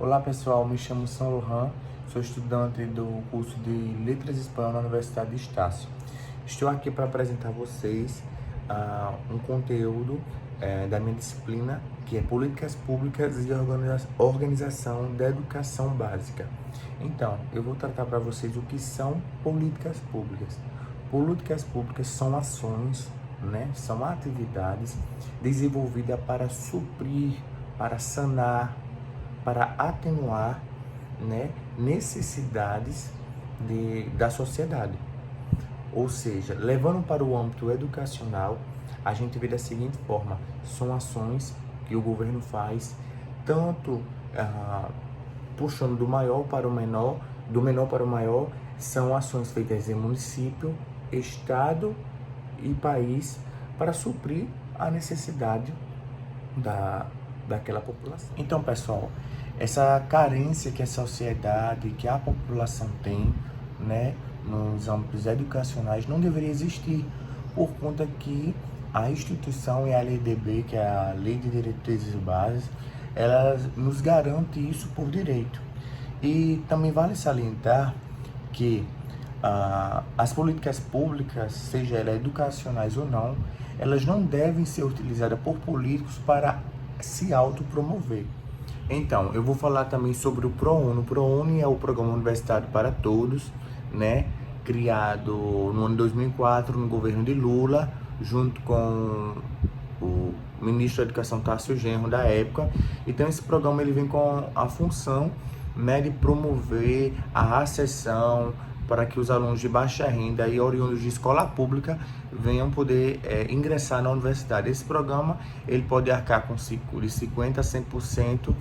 Olá pessoal, me chamo São Lohan, sou estudante do curso de Letras Espanhol na Universidade de Estácio. Estou aqui para apresentar a vocês um conteúdo da minha disciplina, que é Políticas Públicas e Organização da Educação Básica. Então, eu vou tratar para vocês o que são políticas públicas. Políticas públicas são ações, são atividades desenvolvidas para suprir, para sanar, para atenuar, necessidades da sociedade. Ou seja, levando para o âmbito educacional, a gente vê da seguinte forma: são ações que o governo faz, tanto puxando do maior para o menor, do menor para o maior, são ações feitas em município, estado e país para suprir a necessidade daquela população. Então, pessoal, essa carência que a sociedade, que a população tem, nos âmbitos educacionais não deveria existir, por conta que a instituição e a LDB, que é a Lei de Diretrizes Básicas, ela nos garante isso por direito. E também vale salientar que as políticas públicas, seja elas educacionais ou não, elas não devem ser utilizadas por políticos para se autopromover. Então, eu vou falar também sobre o ProUni. O ProUni é o Programa Universitário para Todos, criado no ano de 2004 no governo de Lula, junto com o ministro da Educação Tarcísio Genro da época. Então, esse programa ele vem com a função de promover a acessão para que os alunos de baixa renda e oriundos de escola pública venham poder ingressar na universidade. Esse programa ele pode arcar com de 50% a 100%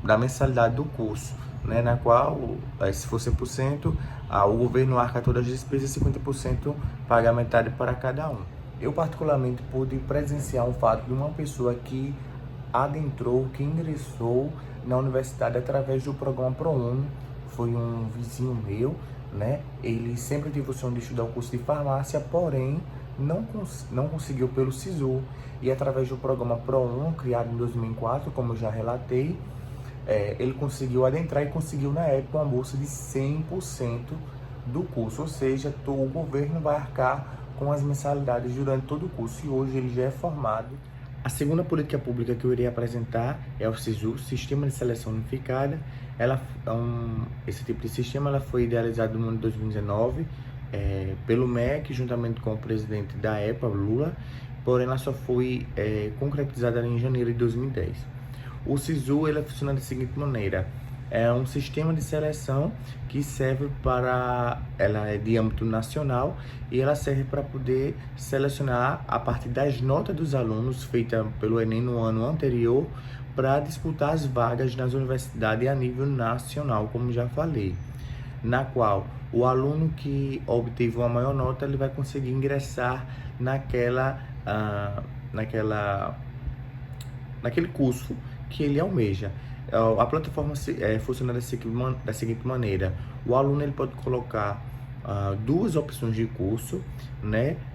da mensalidade do curso, na qual, se for 100%, o governo arca todas as despesas e 50% paga metade para cada um. Eu particularmente pude presenciar um fato de uma pessoa que que ingressou na universidade através do programa ProUni. Foi um vizinho meu, ele sempre teve o sonho de estudar o curso de farmácia, porém não conseguiu pelo SISU. E através do programa ProUni, criado em 2004, como eu já relatei, ele conseguiu adentrar e conseguiu na época uma bolsa de 100% do curso, ou seja, o governo vai arcar com as mensalidades durante todo o curso, e hoje ele já é formado. A segunda política pública que eu irei apresentar é o SISU, Sistema de Seleção Unificada. Esse tipo de sistema ela foi idealizado no ano de 2019 pelo MEC, juntamente com o presidente da época, Lula, porém ela só foi concretizada em janeiro de 2010. O SISU ele funciona da seguinte maneira: é um sistema de seleção que serve ela é de âmbito nacional e ela serve para poder selecionar a partir das notas dos alunos feita pelo Enem no ano anterior para disputar as vagas nas universidades a nível nacional, como já falei, na qual o aluno que obteve uma maior nota ele vai conseguir ingressar naquele curso que ele almeja. A plataforma funciona da seguinte maneira: o aluno ele pode colocar duas opções de curso,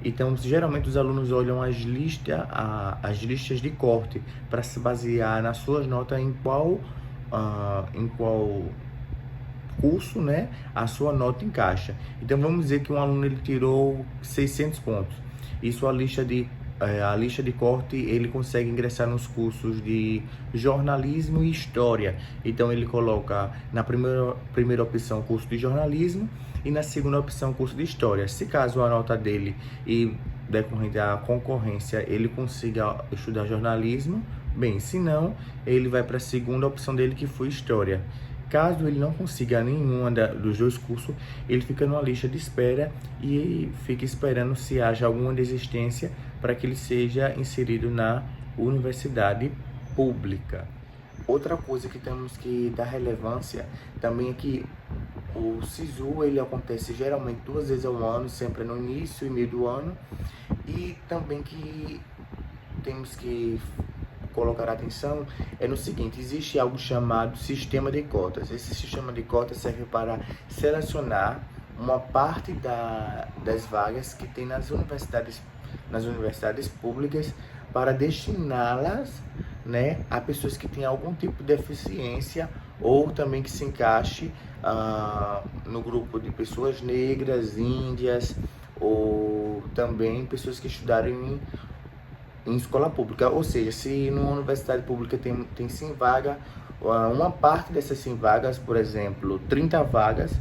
Então, geralmente os alunos olham as listas de corte para se basear nas suas notas em qual curso, a sua nota encaixa. Então, vamos dizer que um aluno ele tirou 600 pontos. Isso a lista de corte, ele consegue ingressar nos cursos de jornalismo e história. Então ele coloca na primeira opção curso de jornalismo e na segunda opção curso de história. Se caso a nota dele e decorrente da concorrência ele consiga estudar jornalismo, bem, se não, ele vai para a segunda opção dele, que foi história. Caso ele não consiga nenhuma dos dois cursos, ele fica numa lista de espera e fica esperando se haja alguma desistência para que ele seja inserido na universidade pública. Outra coisa que temos que dar relevância também é que o SISU ele acontece geralmente 2 vezes ao ano, sempre no início e meio do ano, e também que temos que colocar atenção no seguinte: existe algo chamado sistema de cotas. Esse sistema de cotas serve para selecionar uma parte das vagas que tem nas universidades públicas para destiná-las né, a pessoas que têm algum tipo de deficiência ou também que se encaixe no grupo de pessoas negras, índias ou também pessoas que estudarem em escola pública. Ou seja, se numa universidade pública tem 100 vagas, uma parte dessas 100 vagas, por exemplo, 30 vagas,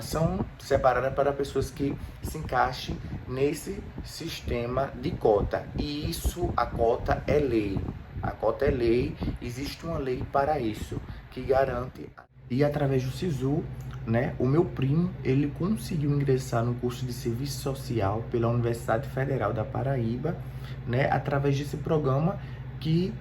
são separadas para pessoas que se encaixem nesse sistema de cota. E isso, a cota é lei. A cota é lei, existe uma lei para isso, que garante. E através do SISU, né, o meu primo, ele conseguiu ingressar no curso de Serviço Social pela Universidade Federal da Paraíba, né, através desse programa que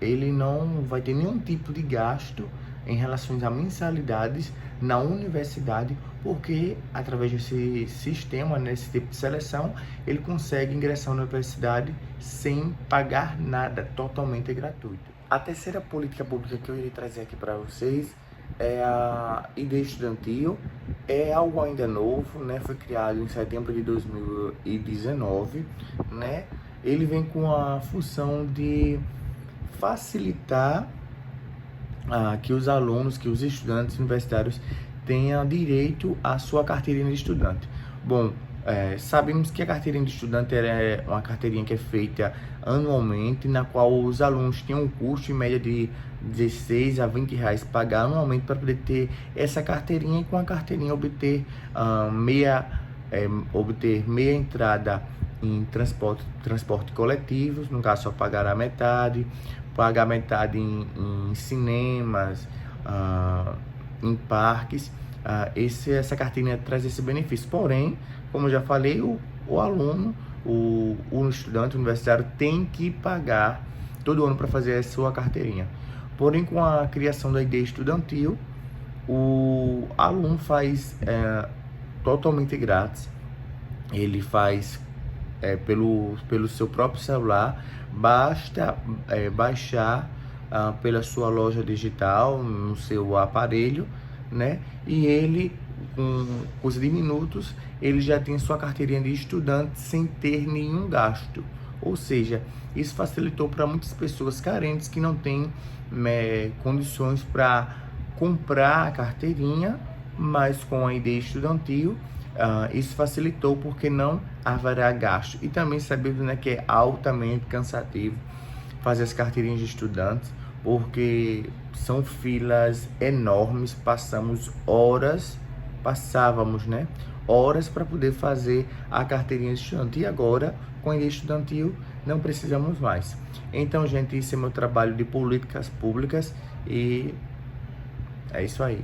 ele não vai ter nenhum tipo de gasto em relação a mensalidades na universidade, porque através desse sistema, nesse tipo de seleção, ele consegue ingressar na universidade sem pagar nada, totalmente gratuito. A terceira política pública que eu irei trazer aqui para vocês é a ID estudantil. É algo ainda novo, né? Foi criado em setembro de 2019, né? Ele vem com a função de facilitar que os alunos, que os estudantes universitários tenham direito à sua carteirinha de estudante. Bom, sabemos que a carteirinha de estudante é uma carteirinha que é feita anualmente, na qual os alunos têm um custo em média de 16 a 20 reais pagar anualmente para poder ter essa carteirinha, e com a carteirinha obter meia entrada em transporte coletivo, no caso só pagar metade em cinemas, em parques. Essa carteirinha traz esse benefício. Porém, como eu já falei, o aluno, o estudante universitário tem que pagar todo ano para fazer a sua carteirinha. Porém, com a criação da ID estudantil, o aluno faz totalmente grátis. Ele faz pelo seu próprio celular, basta baixar pela sua loja digital, no seu aparelho, né? E ele, com coisa de minutos, ele já tem sua carteirinha de estudante sem ter nenhum gasto. Ou seja, isso facilitou para muitas pessoas carentes que não têm condições para comprar a carteirinha, mas com a ID estudantil, isso facilitou porque não haverá gasto. E também sabemos, né, que é altamente cansativo fazer as carteirinhas de estudantes, porque são filas enormes, passávamos, né, horas para poder fazer a carteirinha de estudante. E agora, com a ID estudantil, não precisamos mais. Então, gente, esse é meu trabalho de políticas públicas e é isso aí.